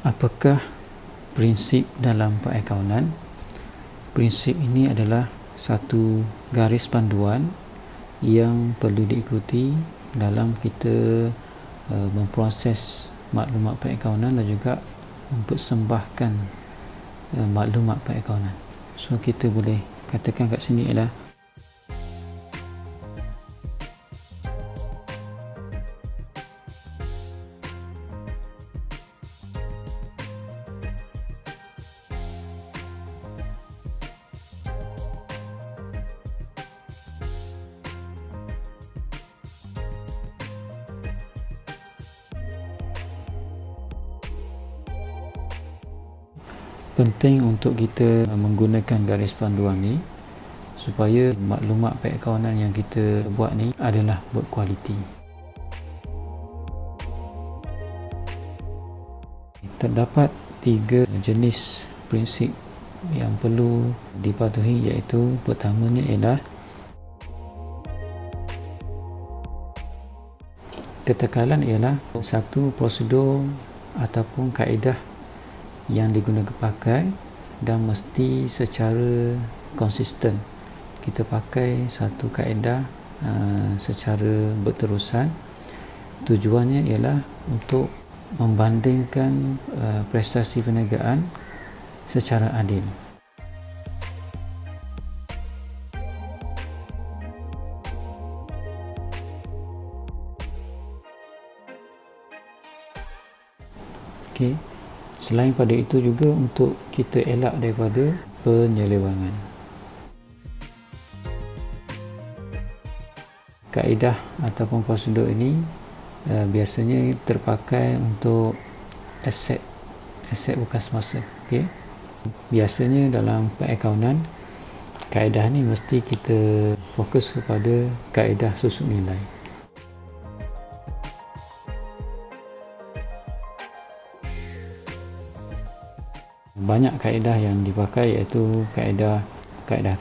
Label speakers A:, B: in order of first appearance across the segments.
A: Apakah prinsip dalam perakaunan? Prinsip ini adalah satu garis panduan yang perlu diikuti dalam kita memproses maklumat perakaunan dan juga mempersembahkan maklumat perakaunan. So kita boleh katakan kat sini ialah penting untuk kita menggunakan garis panduan ni supaya maklumat perakaunan yang kita buat ni adalah berkualiti. Terdapat 3 jenis prinsip yang perlu dipatuhi, iaitu pertamanya ialah ketekalan ialah satu prosedur ataupun kaedah yang digunakan pakai dan mesti secara konsisten. Kita pakai satu kaedah secara berterusan. Tujuannya ialah untuk membandingkan prestasi perniagaan secara adil. Okey. Selain pada itu juga untuk kita elak daripada penyelewangan. Kaedah ataupun prosedur ini biasanya terpakai untuk aset bekas masa. Okay? Biasanya dalam perakaunan, kaedah ni mesti kita fokus kepada kaedah susut nilai. Banyak kaedah yang dipakai, iaitu kaedah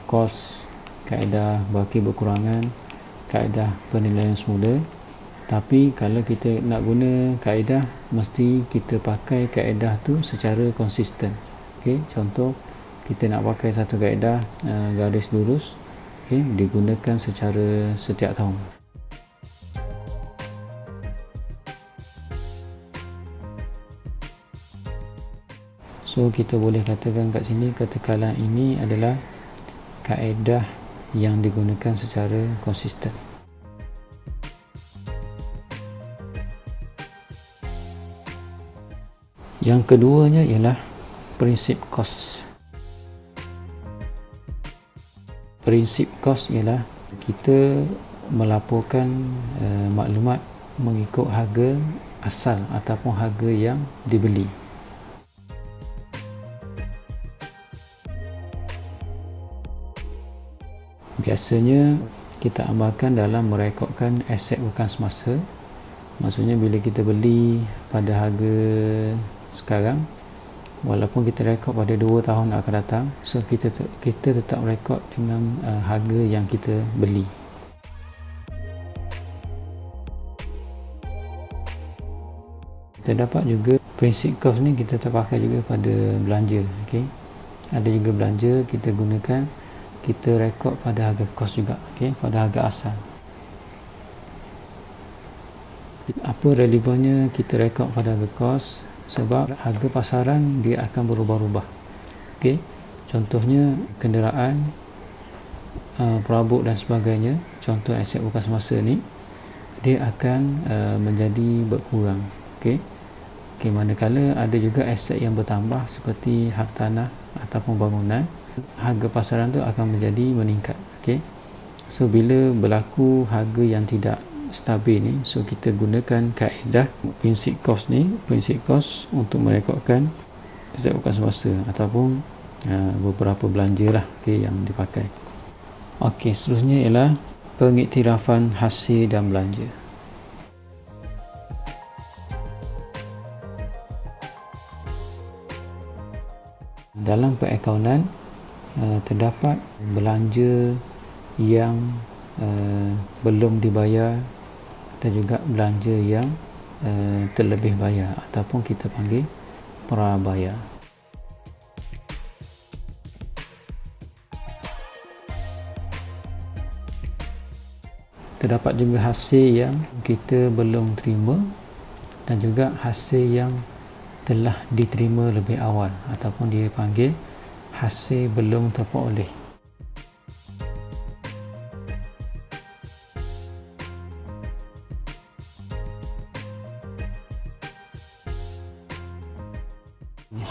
A: kos, kaedah baki berkurangan, kaedah penilaian semula. Tapi kalau kita nak guna kaedah, mesti kita pakai kaedah tu secara konsisten. Okey, contoh kita nak pakai satu kaedah garis lurus, okey, digunakan secara setiap tahun. So kita boleh katakan kat sini ketekalan ini adalah kaedah yang digunakan secara konsisten. Yang keduanya ialah prinsip kos. Prinsip kos ialah kita melaporkan maklumat mengikut harga asal ataupun harga yang dibeli. Biasanya kita amalkan dalam merekodkan aset bukan semasa. Maksudnya bila kita beli pada harga sekarang, walaupun kita rekod pada 2 tahun akan datang, so kita tetap rekod dengan harga yang kita beli. Terdapat juga prinsip kos ni kita terpakai juga pada belanja. Okay? Ada juga belanja kita gunakan, kita rekod pada harga kos juga, okay? Pada harga asal. Apa relevannya kita rekod pada harga kos? Sebab harga pasaran dia akan berubah-ubah. Okay? Contohnya kenderaan, perabot dan sebagainya, contoh aset bukan semasa ni, dia akan menjadi berkurang. Okay? Okay, manakala ada juga aset yang bertambah seperti hartanah ataupun bangunan, harga pasaran tu akan menjadi meningkat. Okay? So bila berlaku harga yang tidak stabil ni, so kita gunakan kaedah prinsip kos ni, prinsip kos untuk merekodkan aset bukan semasa ataupun beberapa belanja lah, okay, yang dipakai. Okey, seterusnya ialah pengiktirafan hasil dan belanja. Dalam perakaunan terdapat belanja yang belum dibayar dan juga belanja yang terlebih bayar ataupun kita panggil prabaya. Terdapat juga hasil yang kita belum terima dan juga hasil yang telah diterima lebih awal ataupun dia panggil hasil belum terperoleh.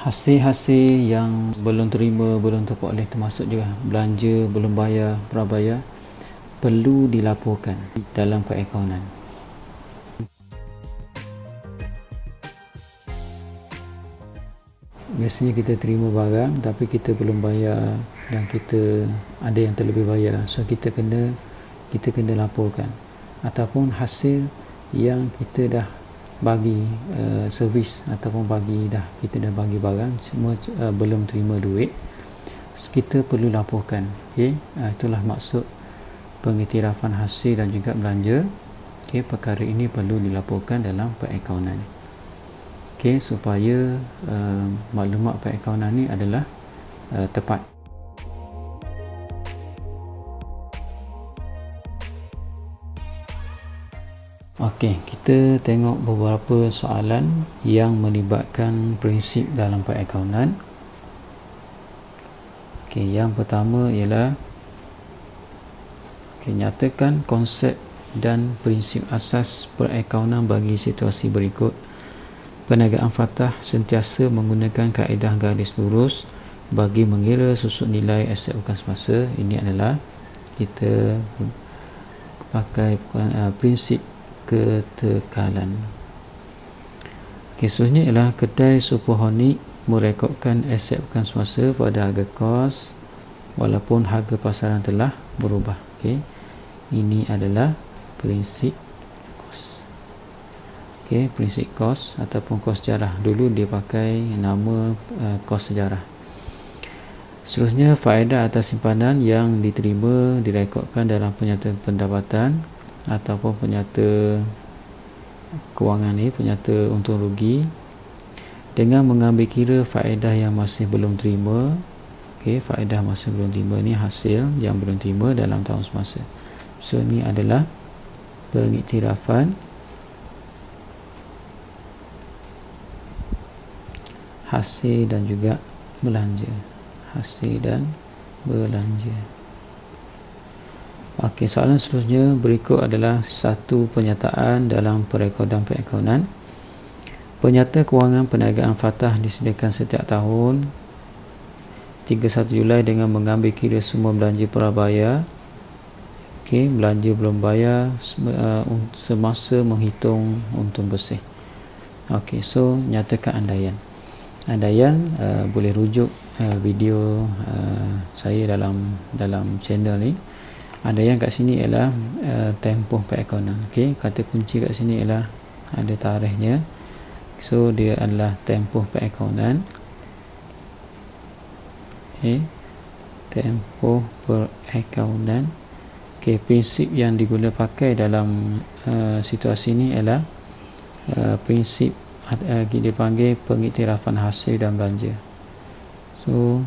A: Hasil-hasil yang belum terima, belum terperoleh termasuk juga belanja belum bayar, prabaya, perlu dilaporkan dalam perakaunan. Biasanya kita terima barang tapi kita belum bayar dan kita ada yang terlebih bayar, so kita kena laporkan. Ataupun hasil yang kita dah bagi servis ataupun kita dah bagi barang semua belum terima duit, kita perlu laporkan. Okey, itulah maksud pengiktirafan hasil dan juga belanja. Okey, perkara ini perlu dilaporkan dalam perakaunan. Okey, supaya maklumat perakaunan ni adalah tepat. Okey, kita tengok beberapa soalan yang melibatkan prinsip dalam perakaunan. Okey, yang pertama ialah nyatakan konsep dan prinsip asas perakaunan bagi situasi berikut. Perniagaan Fatah sentiasa menggunakan kaedah garis lurus bagi mengira susut nilai aset bukan semasa. Ini adalah kita pakai prinsip ketekalan. Kisahnya ialah kedai superhonik merekodkan aset bukan semasa pada harga kos walaupun harga pasaran telah berubah. Okey, ini adalah prinsip kos. Okey, prinsip kos ataupun kos sejarah. Dulu dia pakai nama kos sejarah. Seterusnya, faedah atas simpanan yang diterima direkodkan dalam penyata pendapatan ataupun penyata kewangan ni, penyata untung rugi dengan mengambil kira faedah yang masih belum terima. Okey, faedah masih belum terima ni hasil yang belum terima dalam tahun semasa. So ni adalah pengiktirafan hasil dan juga belanja. Hasil dan belanja. Okey, soalan seterusnya berikut adalah satu penyataan dalam perekodan perakaunan. Penyata kewangan perniagaan Fatah disediakan setiap tahun 31 Julai dengan mengambil kira semua belanja prabaya. Okey, belanja belum bayar semasa menghitung untung bersih. Okey, so nyatakan andaian. Andaian boleh rujuk video saya dalam channel ni. Andaian kat sini ialah tempoh perakaunan. Okey, kata kunci kat sini ialah ada tarikhnya. So dia adalah tempoh perakaunan. Okey, tempoh perakaunan. Okey, prinsip yang diguna pakai dalam situasi ini ialah prinsip dia panggil pengiktirafan hasil dan belanja. So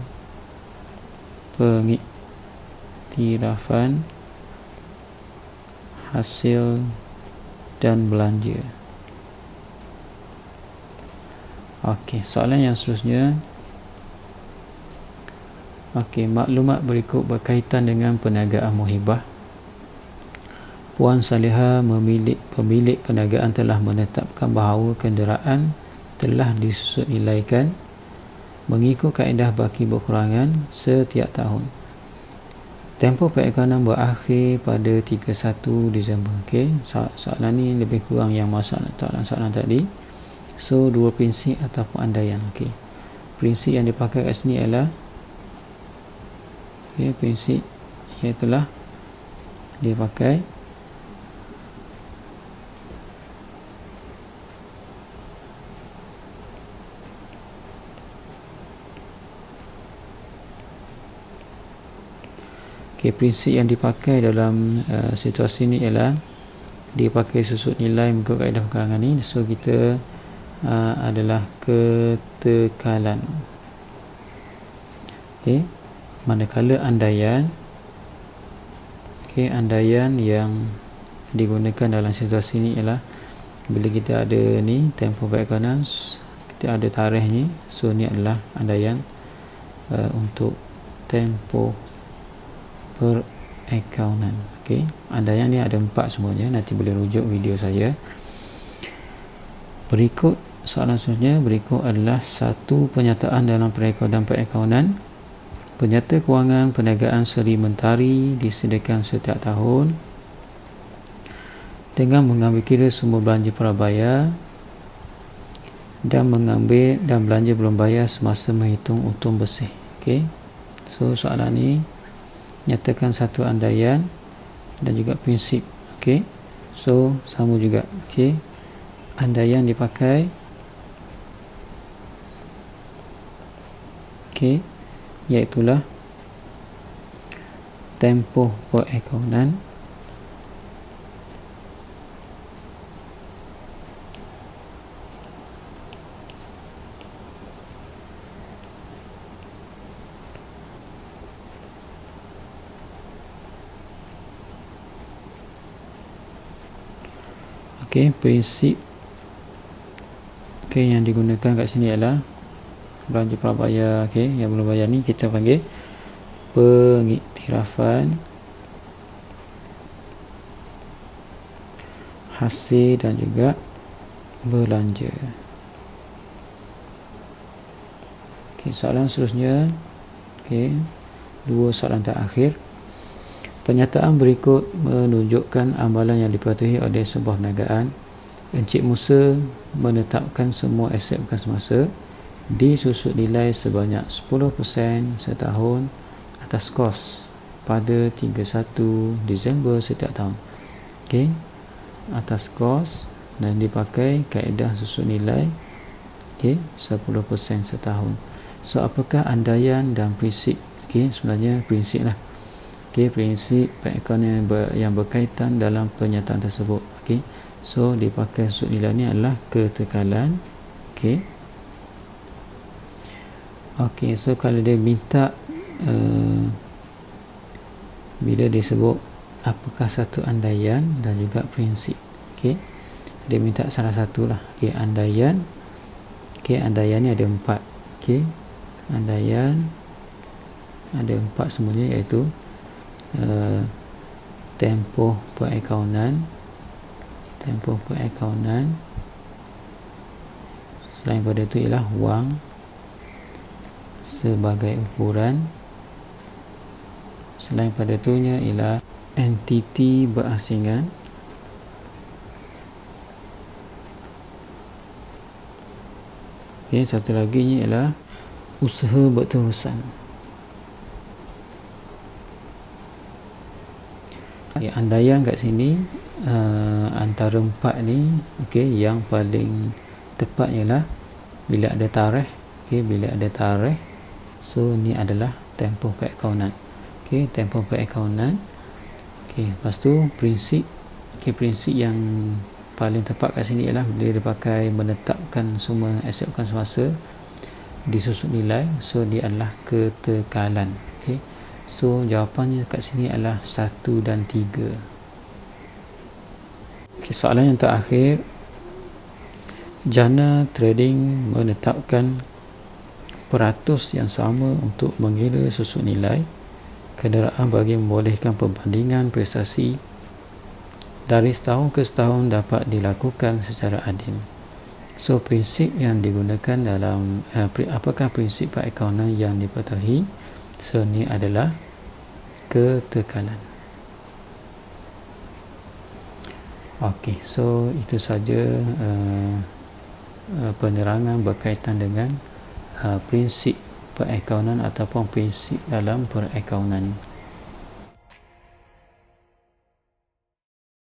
A: pengiktirafan hasil dan belanja. Okey, soalan yang seterusnya. Okey, maklumat berikut berkaitan dengan perniagaan muhibah. Puan Salihah pemilik perniagaan telah menetapkan bahawa kenderaan telah disusut nilaikan mengikut kaedah baki berkurangan setiap tahun. Tempoh perakaunan berakhir pada 31 Disember. Okey, soalan ni lebih kurang yang soalan tadi. So dua prinsip ataupun andaian. Okey, prinsip yang dipakai kat sini ialah prinsip iaitulah dia pakai prinsip yang dipakai dalam situasi ini ialah dia pakai susut nilai mengikut kaedah perkurangan ni. So kita adalah ketekalan. Okey, manakala andaian, okey, andaian yang digunakan dalam situasi ini ialah bila kita ada ni tempoh perakaunan, kita ada tarikh ni, so ni adalah andaian untuk tempoh perakaunan. Okey, andaian ni ada 4 semuanya, nanti boleh rujuk video saya. Berikut soalan seterusnya, berikut adalah satu penyataan dalam perekodan perakaunan. Penyata kewangan perniagaan seri mentari disediakan setiap tahun dengan mengambil kira sumber belanja prabayar dan mengambil dan belanja belum bayar semasa menghitung untung bersih. Okey, so soalan ni nyatakan satu andaian dan juga prinsip. Okey, so sama juga. Okey, andaian dipakai, okey, iaitulah tempoh perakaunan prinsip yang digunakan kat sini adalah belanja prabayar. Yang belum bayar ni kita panggil pengiktirafan hasil dan juga belanja. Soalan seterusnya, dua soalan terakhir. Penyataan berikut menunjukkan amalan yang dipatuhi oleh sebuah perniagaan. Encik Musa menetapkan semua aset bukan semasa disusut nilai sebanyak 10% setahun atas kos pada 31 Disember setiap tahun. Atas kos dan dipakai kaedah susut nilai 10% setahun. So apakah andaian dan prinsip? Sebenarnya prinsip lah. Prinsip perakaunan yang berkaitan dalam pernyataan tersebut. So dipakai susut nilai ni adalah ketekalan. So kalau dia minta bila disebut apakah satu andaian dan juga prinsip, dia minta salah satu lah. Andaian, andaian ni ada 4. Andaian ada 4 semuanya, iaitu tempoh perakaunan, selain pada itu ialah wang sebagai ukuran, selain pada itunya ialah entiti berasingan, satu lagi ni ialah usaha berterusan. Andaian kat sini antara 4 ni, yang paling tepat ialah bila ada tarikh. Bila ada tarikh, so ni adalah tempoh perakaunan. Tempoh perakaunan. Lepas tu prinsip. Prinsip yang paling tepat kat sini ialah bila dipakai menetapkan semua aset bukan semasa disusut nilai, so dia adalah ketekalan. So jawapannya kat sini adalah 1 dan 3. Soalan yang terakhir. Jana Trading menetapkan peratus yang sama untuk mengira susut nilai kenderaan bagi membolehkan perbandingan prestasi dari setahun ke setahun dapat dilakukan secara adil. So prinsip yang digunakan dalam apakah prinsip perakaunan yang dipatuhi? So ni adalah ketekalan. So itu saja penerangan berkaitan dengan prinsip perakaunan ataupun prinsip dalam perakaunan.